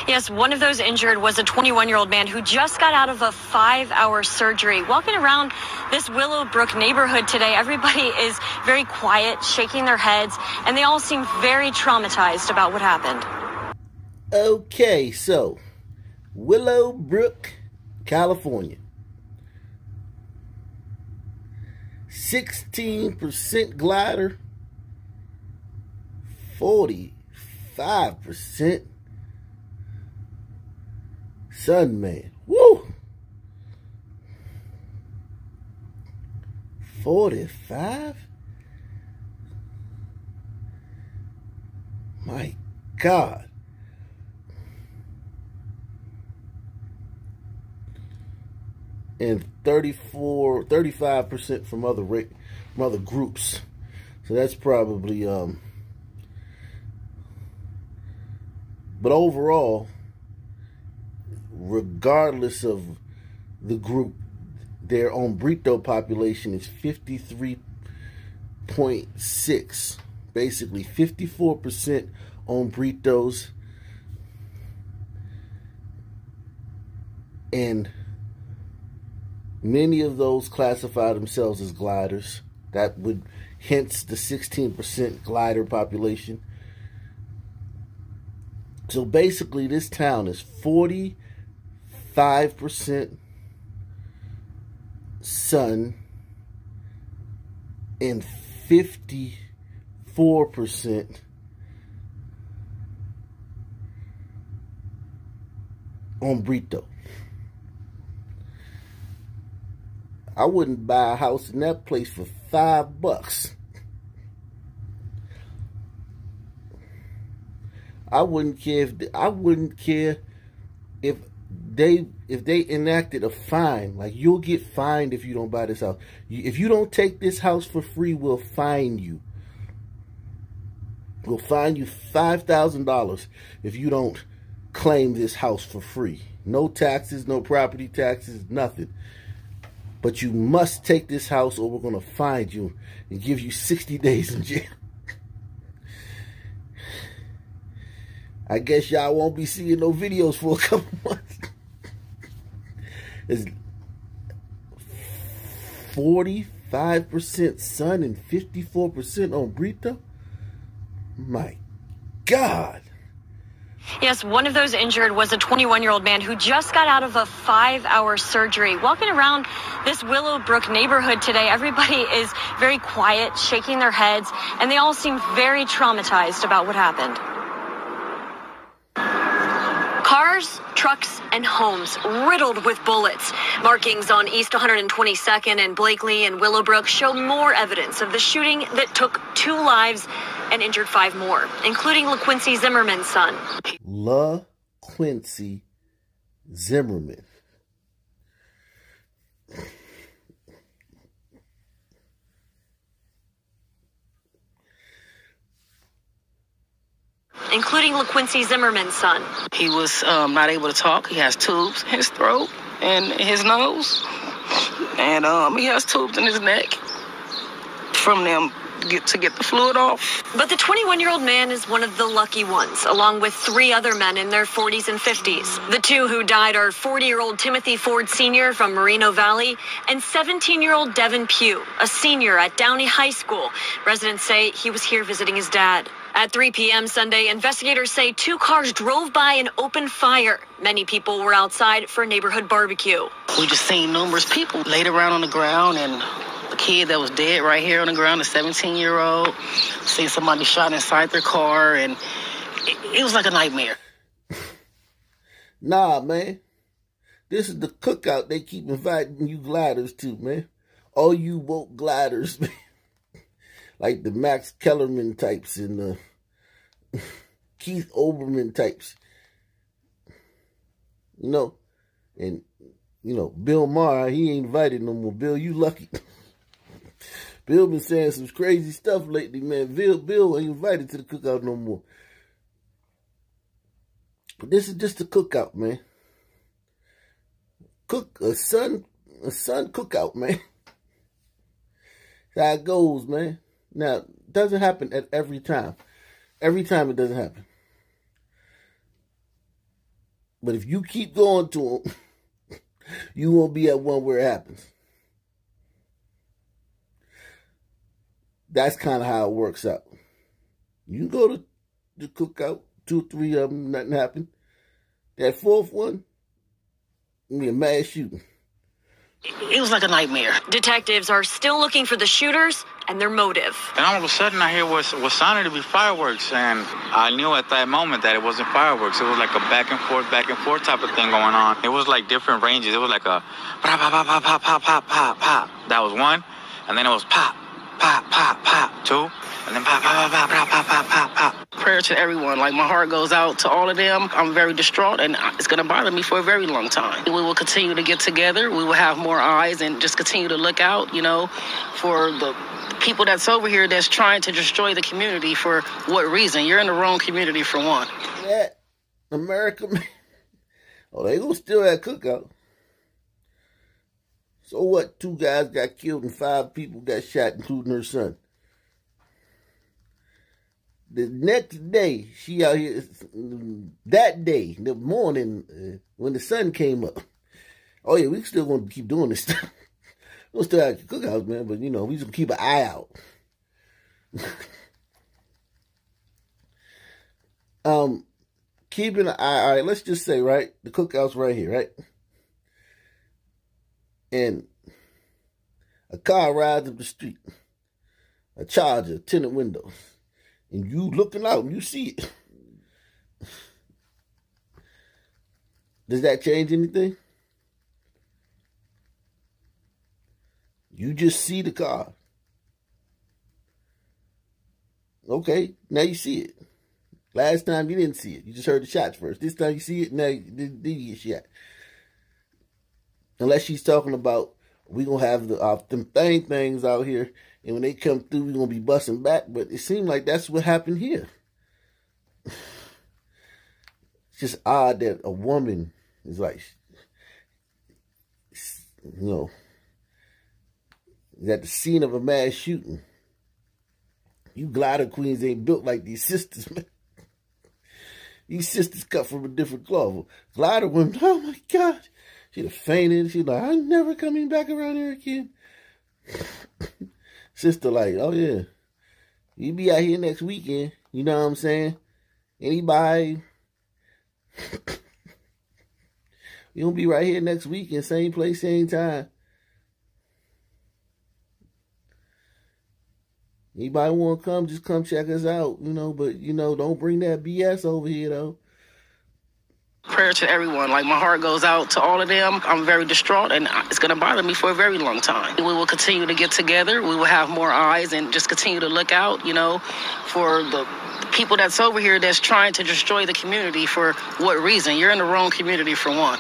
Yes, one of those injured was a 21-year-old man who just got out of a 5-hour surgery. Walking around this Willowbrook neighborhood today, everybody is very quiet, shaking their heads, and they all seem very traumatized about what happened. Okay, so Willowbrook, California. 16% glider, 45% Sunman. Woo! 45? My God. And 35% from other groups. So that's probably but overall, regardless of the group, their hombrito population is 53.6. Basically 54% hombritos and many of those classify themselves as gliders. That would hence the 16% glider population. So basically this town is 45% sun and 54% hombrito. I wouldn't buy a house in that place for $5. I wouldn't care if they enacted a fine. Like, you'll get fined if you don't buy this house. If you don't take this house for free, we'll fine you. We'll fine you $5,000 if you don't claim this house for free. No taxes, no property taxes, nothing. But you must take this house or we're going to fine you and give you 60 days in jail. I guess y'all won't be seeing no videos for a couple months. It's 45% sun and 54% hombrito. My God. Yes, one of those injured was a 21-year-old man who just got out of a 5-hour surgery. Walking around this Willowbrook neighborhood today, everybody is very quiet, shaking their heads, and they all seem very traumatized about what happened. Cars, trucks, and homes riddled with bullets. Markings on East 122nd and Blakely and Willowbrook show more evidence of the shooting that took 2 lives and injured 5 more, including LaQuincy Zimmerman's son. LaQuincy Zimmerman. Including LaQuincy Zimmerman's son. He was not able to talk. He has tubes in his throat and his nose. And he has tubes in his neck from them to get the fluid off. But the 21-year-old man is one of the lucky ones, along with 3 other men in their 40s and 50s. The 2 who died are 40-year-old Timothy Ford Sr. from Moreno Valley and 17-year-old Devin Pugh, a senior at Downey High School. Residents say he was here visiting his dad. At 3 p.m. Sunday, investigators say 2 cars drove by and opened fire. Many people were outside for a neighborhood barbecue. We just seen numerous people laid around on the ground, and the kid that was dead right here on the ground, a 17-year-old. Seen somebody shot inside their car, and it was like a nightmare. Nah, man. This is the cookout they keep inviting you gliders to, man. All you woke gliders, man. Like the Max Kellerman types and the Keith Olbermann types. You know, and, you know, Bill Maher, he ain't invited no more. Bill, you lucky. Bill been saying some crazy stuff lately, man. Bill ain't invited to the cookout no more. But this is just a cookout, man. A son cookout, man. That's how it goes, man. Now, it doesn't happen at every time. Every time it doesn't happen. But if you keep going to them, you won't be at one where it happens. That's kind of how it works out. You can go to the cookout, 2 or 3 of them, nothing happened. That 4th one, be a mass shooting. It was like a nightmare. Detectives are still looking for the shooters and their motive. And all of a sudden, I hear what sounded to be fireworks, and I knew at that moment that it wasn't fireworks. It was like a back and forth type of thing going on. It was like different ranges. It was like a pop, pop, pop, pop, pop, pop, pop, pop. That was one, and then it was pop, pop, pop, pop, 2, and then pop, pop, pop, pop, pop, pop, pop, pop. Prayer to everyone. Like, my heart goes out to all of them. I'm very distraught, and it's going to bother me for a very long time. We will continue to get together. We will have more eyes and just continue to look out, you know, for the people that's over here that's trying to destroy the community. For what reason? You're in the wrong community, for one. That America, oh, they gonna steal that cookout. So what? 2 guys got killed and 5 people got shot, including her son. The next day, she out here, that day, the morning, when the sun came up. Oh yeah, we still gonna keep doing this stuff. We'll still have the cookouts, man, but you know, we just gonna keep an eye out. Keeping an eye, all right, let's just say, right, the cookout's right here, right? And a car rides up the street, a Charger, tinted windows, and you looking out and you see it. Does that change anything? You just see the car. Okay, now you see it. Last time you didn't see it. You just heard the shots first. This time you see it, now you get shot. Unless she's talking about, we going to have them things out here, and when they come through, we're going to be busting back. But it seemed like that's what happened here. It's just odd that a woman is like, you know, is at the scene of a mass shooting. You glider queens ain't built like these sisters, man. These sisters cut from a different cloth. Glider women, oh my God. She'd have fainted. She'd like, I'm never coming back around here again. Sister like, oh yeah. You be out here next weekend. You know what I'm saying? Anybody? You gonna be right here next weekend. Same place, same time. Anybody want to come, just come check us out, you know, but, you know, don't bring that BS over here, though. Prayer to everyone. Like, my heart goes out to all of them. I'm very distraught, and it's going to bother me for a very long time. We will continue to get together. We will have more eyes and just continue to look out, you know, for the people that's over here that's trying to destroy the community. For what reason? You're in the wrong community, for one.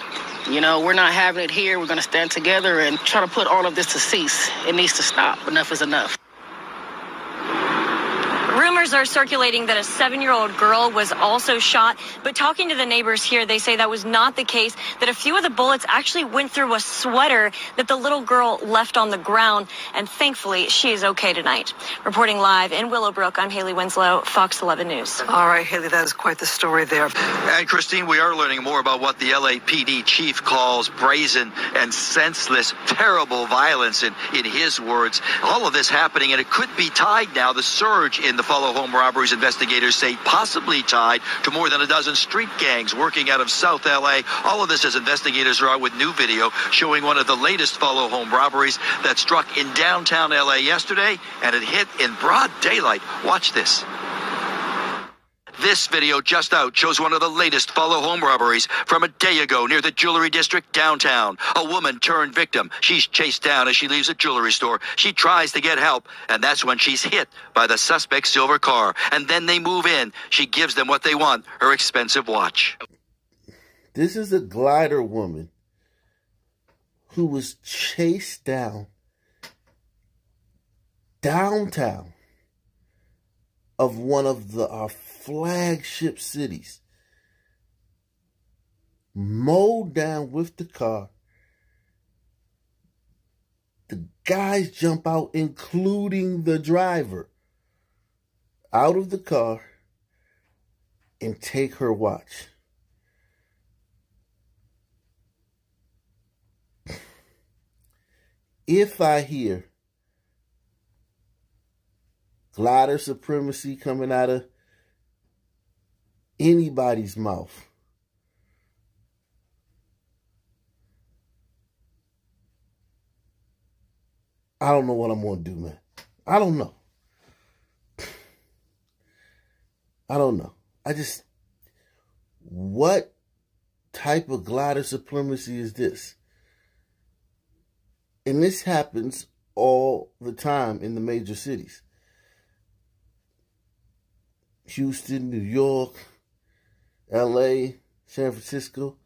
You know, we're not having it here. We're going to stand together and try to put all of this to cease. It needs to stop. Enough is enough. Rumors are circulating that a 7-year-old girl was also shot, but talking to the neighbors here, they say that was not the case, that a few of the bullets actually went through a sweater that the little girl left on the ground, and thankfully, she is okay tonight. Reporting live in Willowbrook, I'm Haley Winslow, Fox 11 News. All right, Haley, that is quite the story there. And Christine, we are learning more about what the LAPD chief calls brazen and senseless, terrible violence in his words. All of this happening, and it could be tied now, the surge in the follow home robberies, investigators say possibly tied to more than a dozen street gangs working out of South LA. All of this as investigators are out with new video showing one of the latest follow home robberies that struck in downtown LA yesterday, and it hit in broad daylight. Watch this. This video just out shows one of the latest follow home robberies from a day ago near the jewelry district downtown. A woman turned victim. She's chased down as she leaves a jewelry store. She tries to get help, and that's when she's hit by the suspect's silver car. And then they move in. She gives them what they want, her expensive watch. This is a glider woman who was chased down downtown of one of our flagship cities, mowed down with the car. The guys jump out, including the driver, out of the car and take her watch. if I hear glider supremacy coming out of anybody's mouth, I don't know what I'm going to do, man. I don't know. I don't know. What type of glider supremacy is this? And this happens all the time in the major cities. Houston, New York, LA, San Francisco.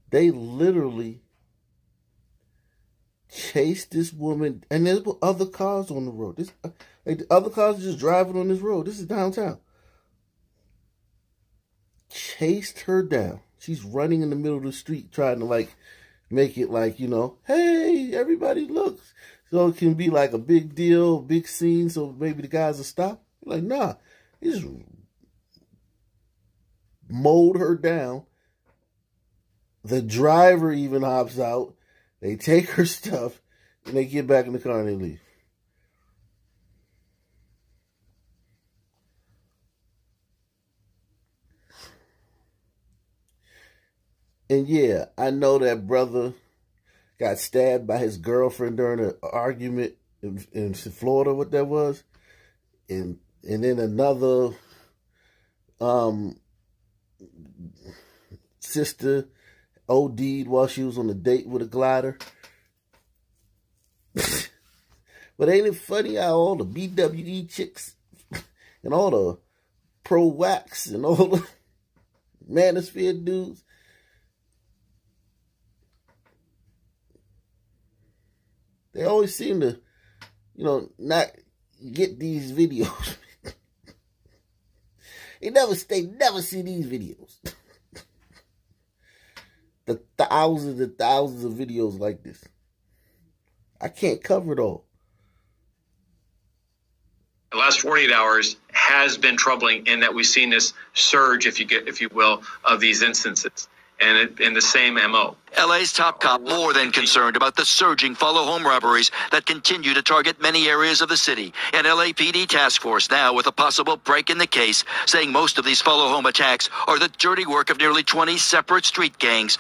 They literally chased this woman, and there's other cars on the road. Other cars are just driving on this road. This is downtown. Chased her down. She's running in the middle of the street trying to make it hey, everybody looks. So it can be like a big deal, big scene, so maybe the guys will stop. Like, nah. He just mowed her down. The driver even hops out. They take her stuff, and they get back in the car and they leave. And yeah, I know that brother got stabbed by his girlfriend during an argument in Florida, what that was. And then another sister OD'd while she was on a date with a glider. But ain't it funny how all the BWE chicks and all the pro wax and all the manosphere dudes, they always seem to, not get these videos. They never see these videos. The thousands and thousands of videos like this. I can't cover it all. The last 48 hours has been troubling in that we've seen this surge, if you will, of these instances. And in the same MO. LA's top cop more than concerned about the surging follow home robberies that continue to target many areas of the city. An LAPD task force now with a possible break in the case, saying most of these follow home attacks are the dirty work of nearly 20 separate street gangs.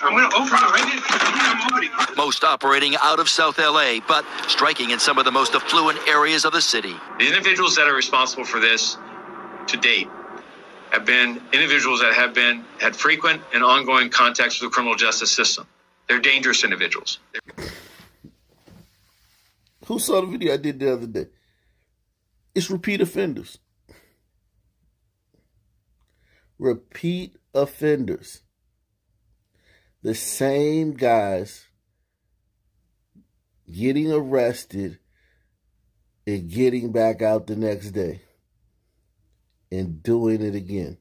I'm going to open it right now. Most operating out of South LA, but striking in some of the most affluent areas of the city. The individuals that are responsible for this to date have been individuals that have had frequent and ongoing contacts with the criminal justice system. They're dangerous individuals. Who saw the video I did the other day? It's repeat offenders. Repeat offenders. The same guys getting arrested and getting back out the next day. And doing it again.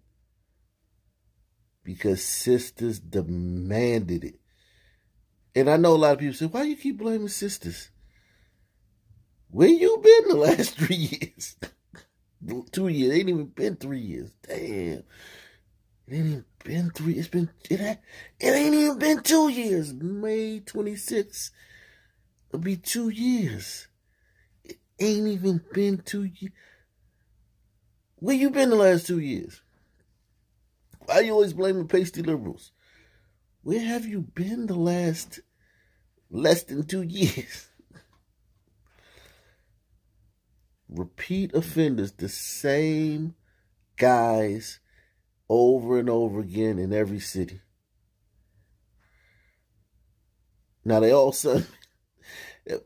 Because sisters demanded it. And I know a lot of people say, why you keep blaming sisters? Where you been the last 3 years? 2 years. It ain't even been 3 years. Damn. It ain't even been 3. It ain't even been 2 years. May 26th. It'll be 2 years. It ain't even been 2 years. Where you been the last 2 years? Why you always blaming pasty liberals? Where have you been the last less than 2 years? Repeat offenders, the same guys over and over again in every city. Now they all son.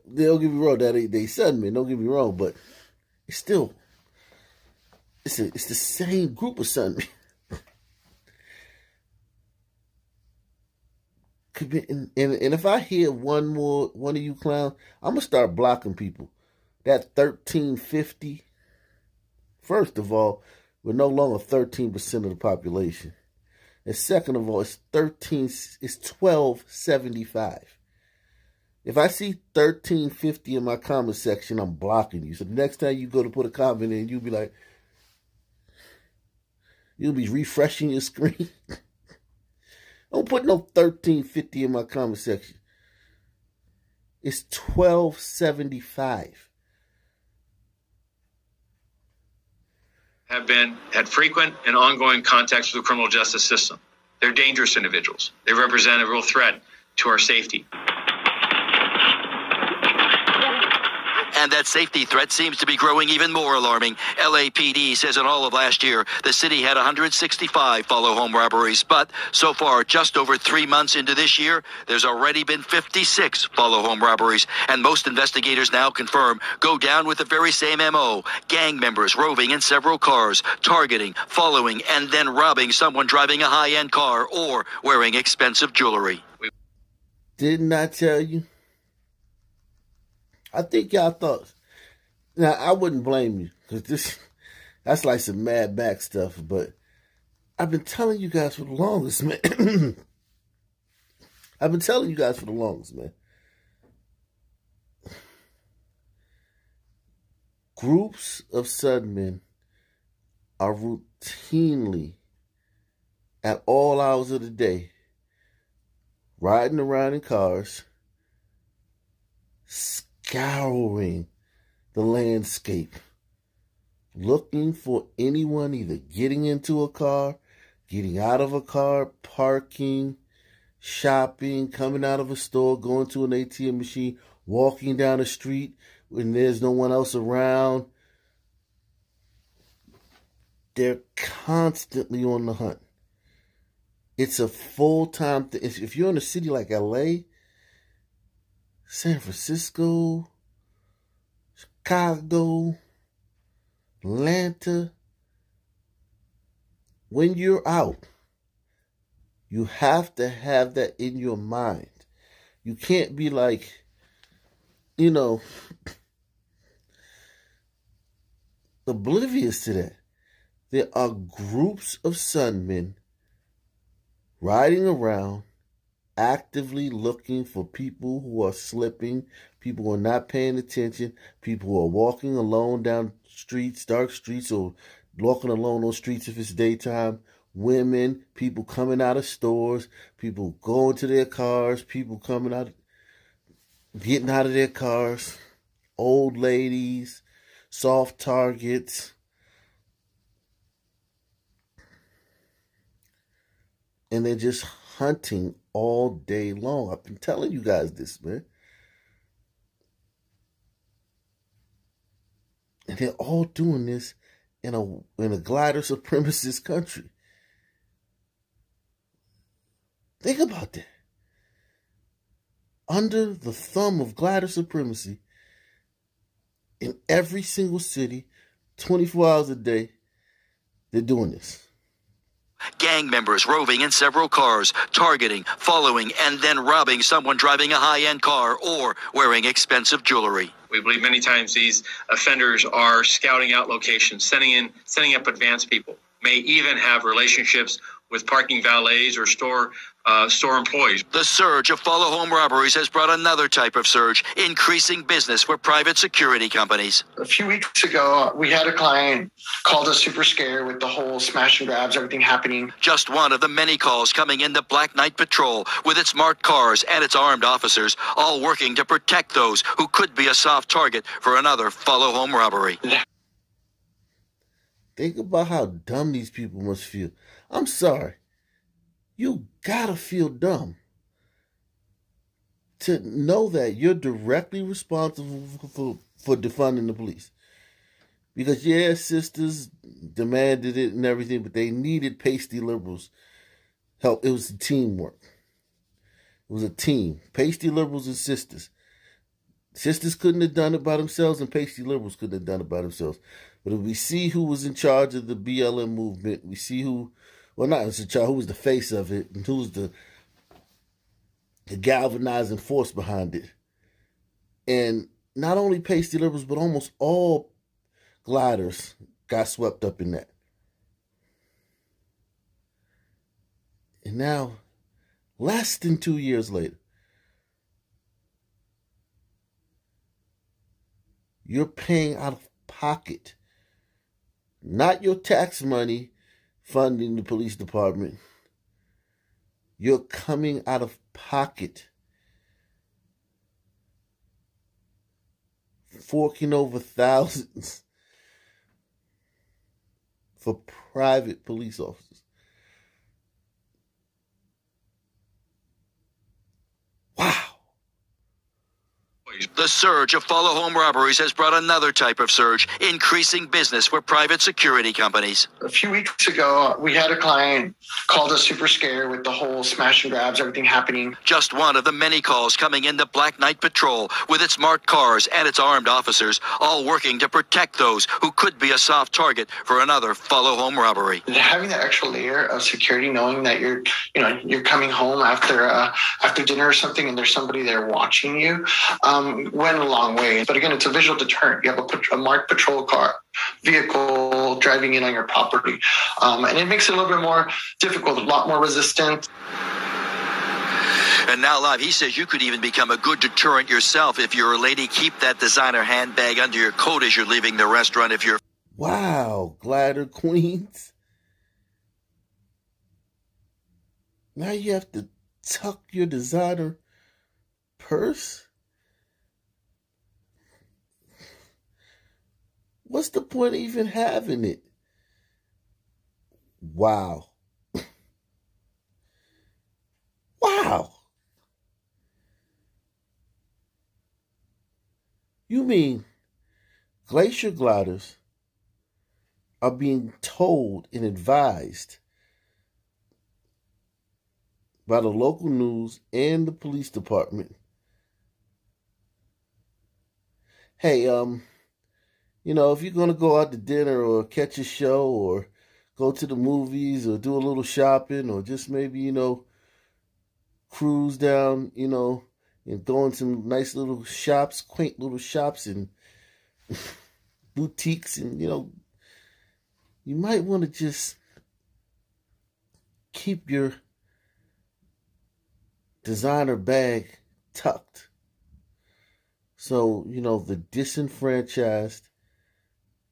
They'll give me wrong. That they son me. Don't get me wrong, but it's still. It's the same group of son. And if I hear one of you clowns, I'm going to start blocking people. That 1350, first of all, we're no longer 13% of the population. And second of all, it's 1275. If I see 1350 in my comment section, I'm blocking you. So the next time you go to put a comment in, you'll be like, you'll be refreshing your screen. Don't put no 1350 in my comment section. It's $12.75. Have had frequent and ongoing contacts with the criminal justice system. They're dangerous individuals. They represent a real threat to our safety. And that safety threat seems to be growing even more alarming. LAPD says in all of last year, the city had 165 follow home robberies. But so far, just over 3 months into this year, there's already been 56 follow home robberies. And most investigators now confirm go down with the very same MO. Gang members roving in several cars, targeting, following, and then robbing someone driving a high-end car or wearing expensive jewelry. Didn't I tell you? I think y'all thought. Now, I wouldn't blame you, because that's like some Mad Max stuff, but I've been telling you guys for the longest, man. I've been telling you guys for the longest, man. Groups of Sunmen are routinely, at all hours of the day, riding around in cars, scouring the landscape, looking for anyone either getting into a car, getting out of a car, parking, shopping, coming out of a store, going to an ATM machine, walking down the street when there's no one else around. They're constantly on the hunt. It's a full-time thing. If you're in a city like LA, San Francisco, Chicago, Atlanta, when you're out, you have to have that in your mind. You can't be like, oblivious to that. There are groups of Sunmen riding around, actively looking for people who are slipping, people who are not paying attention, people who are walking alone down streets, dark streets, or walking alone on streets if it's daytime, women, people coming out of stores, people going to their cars, people coming out, getting out of their cars, old ladies, soft targets. And they're just hunting all day long. I've been telling you guys this, man. And they're all doing this in a glider supremacist country. Think about that. Under the thumb of glider supremacy, in every single city, 24 hours a day, they're doing this. Gang members roving in several cars, targeting, following, and then robbing someone driving a high-end car or wearing expensive jewelry. We believe many times these offenders are scouting out locations, setting up advanced people, may even have relationships with parking valets or store employees. The surge of follow-home robberies has brought another type of surge, increasing business for private security companies. A few weeks ago, we had a client called us super scared with the whole smash and grabs, everything happening. Just one of the many calls coming in the Black Knight Patrol with its marked cars and its armed officers, all working to protect those who could be a soft target for another follow-home robbery. Think about how dumb these people must feel. I'm sorry. You gotta feel dumb to know that you're directly responsible for defunding the police. Because, yeah, sisters demanded it and everything, but they needed pasty liberals' help. It was teamwork. It was a team. Pasty liberals and sisters. Sisters couldn't have done it by themselves, and pasty liberals couldn't have done it by themselves. But if we see who was in charge of the BLM movement, we see who was the face of it, and who was the galvanizing force behind it. And not only pasty liberals, but almost all gliders got swept up in that. And now, less than 2 years later, you're paying out of pocket, not your tax money funding the police department. You're coming out of pocket forking over thousands for private police officers. Wow. The surge of follow home robberies has brought another type of surge, increasing business for private security companies. A few weeks ago, we had a client called us super scared with the whole smash and grabs, everything happening. Just one of the many calls coming into Black Knight Patrol with its marked cars and its armed officers, all working to protect those who could be a soft target for another follow home robbery. Having that extra layer of security, knowing that you're coming home after dinner or something, and there's somebody there watching you, went a long way. But again, it's a visual deterrent. You have a marked patrol car vehicle driving in on your property, and it makes it a little bit more difficult, a lot more resistant. And now live, he says you could even become a good deterrent yourself if you're a lady. Keep that designer handbag under your coat as you're leaving the restaurant. If you're wow, glider queens. Now you have to tuck your designer purse. What's the point of even having it? Wow. Wow. You mean glacier gliders are being told and advised by the local news and the police department, hey, if you're going to go out to dinner or catch a show or go to the movies or do a little shopping or just maybe, cruise down, and go in some nice little shops, quaint little shops and boutiques, and, you might want to just keep your designer bag tucked. So, the disenfranchised,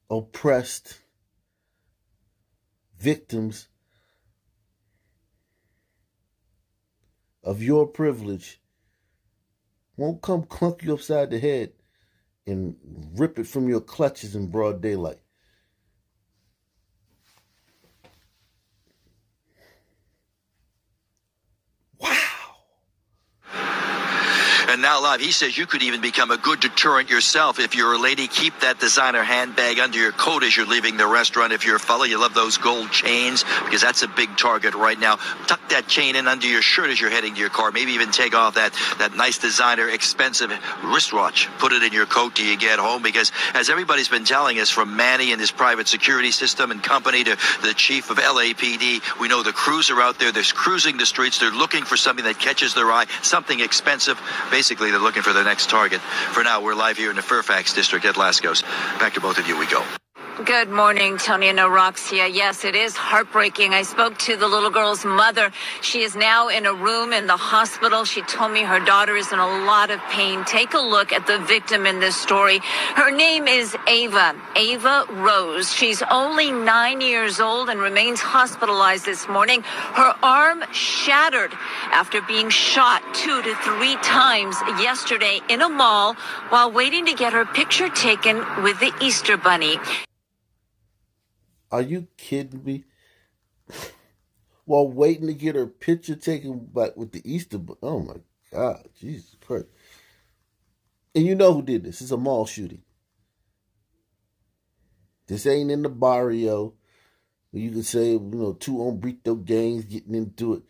oppressed victims of your privilege won't come clunk you upside the head and rip it from your clutches in broad daylight. And now live, he says you could even become a good deterrent yourself if you're a lady. Keep that designer handbag under your coat as you're leaving the restaurant. If you're a fella, you love those gold chains because that's a big target right now. Tuck that chain in under your shirt as you're heading to your car. Maybe even take off that nice designer expensive wristwatch. Put it in your coat till you get home, because as everybody's been telling us, from Manny and his private security system and company to the chief of LAPD, we know the crews are out there. They're cruising the streets. They're looking for something that catches their eye, something expensive. Basically, they're looking for the next target. For now, we're live here in the Fairfax district at Lascaux. Back to both of you we go. Good morning, Tony and Roxia. Yes, it is heartbreaking. I spoke to the little girl's mother. She is now in a room in the hospital. She told me her daughter is in a lot of pain. Take a look at the victim in this story. Her name is Ava Rose. She's only 9 years old and remains hospitalized this morning. Her arm shattered after being shot 2 to 3 times yesterday in a mall while waiting to get her picture taken with the Easter Bunny. Are you kidding me? While waiting to get her picture taken back with the Easter Bunny. Oh my God, Jesus Christ. And you know who did this. It's a mall shooting. This ain't in the barrio. You can say, two hombrito gangs getting into it.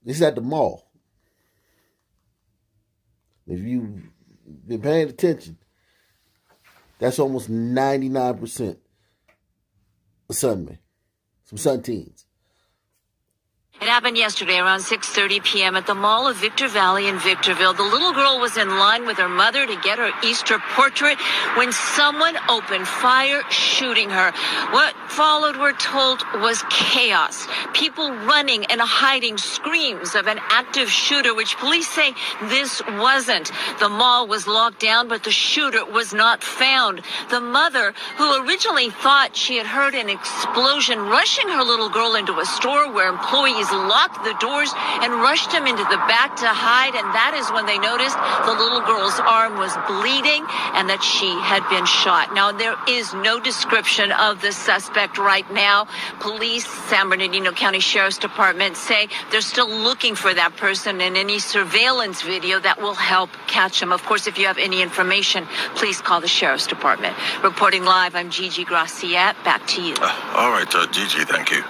This is at the mall. If you've been paying attention, that's almost 99%. Sunday, some sun teens. It happened yesterday around 6:30 p.m. at the Mall of Victor Valley in Victorville. The little girl was in line with her mother to get her Easter portrait when someone opened fire, shooting her. What followed, we're told, was chaos. People running and hiding, screams of an active shooter, which police say this wasn't. The mall was locked down, but the shooter was not found. The mother, who originally thought she had heard an explosion, rushing her little girl into a store where employees locked the doors and rushed him into the back to hide. And that is when they noticed the little girl's arm was bleeding and that she had been shot. Now, there is no description of the suspect right now. Police, San Bernardino County Sheriff's Department, say they're still looking for that person in any surveillance video that will help catch him. Of course, if you have any information, please call the Sheriff's Department. Reporting live, I'm Gigi Graciette. Back to you. All right, Gigi, thank you.